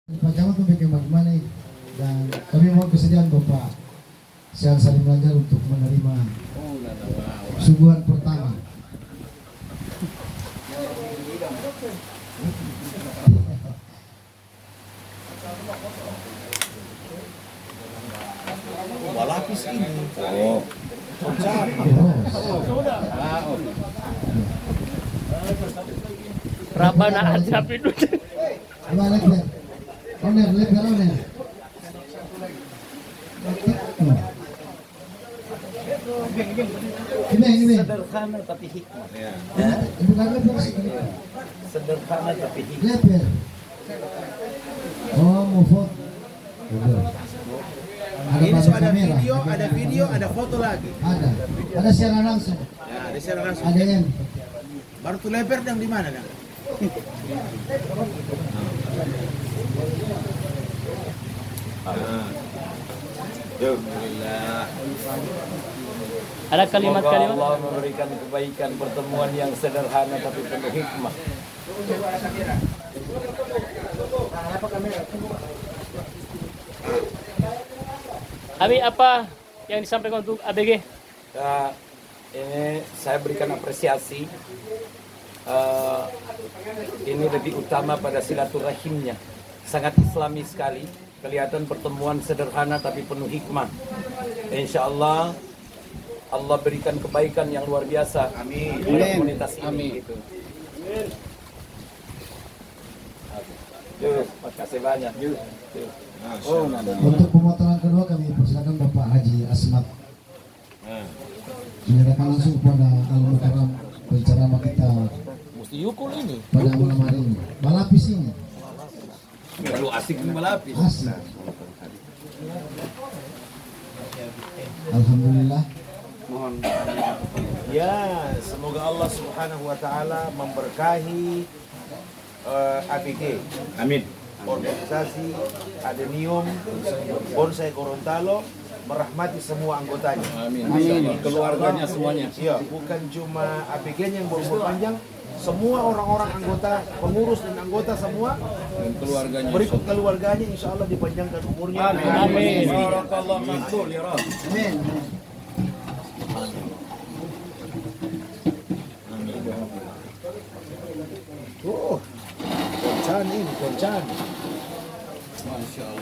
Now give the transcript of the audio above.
Pertama tuh bagaimana dan kami mohon kesediaan Bapak Syah Salim Lanjar untuk menerima suguhan pertama. Lapis ini. Oh. Berapa nak adab itu? Coba lebar. Oner, lebar oner. Ini. Sederhana tapi hikmah. Bukan lebar sih. Sederhana tapi hikmah. Lebar. Oh, mau foto. Ini sudah ada video, ada foto lagi. Ada siaran langsung. Ya, ada siaran langsung. Ada yang Baru tuh lebar yang di mana dah? Alhamdulillah. Ada kalimat-kalimat. Allah memberikan kebaikan pertemuan yang sederhana tapi penuh hikmah. Abi, apa yang disampaikan untuk ABG? Nah, ini saya berikan apresiasi. Ini lebih utama pada silaturahimnya. Sangat islami sekali. Kelihatan pertemuan sederhana tapi penuh hikmah. Insya Allah Allah berikan kebaikan yang luar biasa. Amin. Pada komunitas ini. Amin. Gitu. Terima kasih banyak. Oh, untuk pemotongan kedua kami persilakan Bapak Haji Asmat menyerahkan langsung kepada Al-Mukarram pencerama kita Mesti yukul ini. pada malam hari ini. Balapis ini Kalau asik nih melapis. asik. Alhamdulillah. Ya, semoga Allah Subhanahu wa taala memberkahi ABG. Amin. Organisasi Adenium Bonsai Gorontalo merahmati semua anggotanya. Amin. Keluarganya semuanya. Iya, bukan cuma ABG-nya yang berumur panjang, semua orang-orang anggota, pengurus dan anggota semua Dan keluarganya. berikut keluarganya insya Allah dipanjangkan umurnya. Amin. Barakallahu makbul ya Rabb. Amin. Oh, Koncan ini, Koncan. Masya Allah.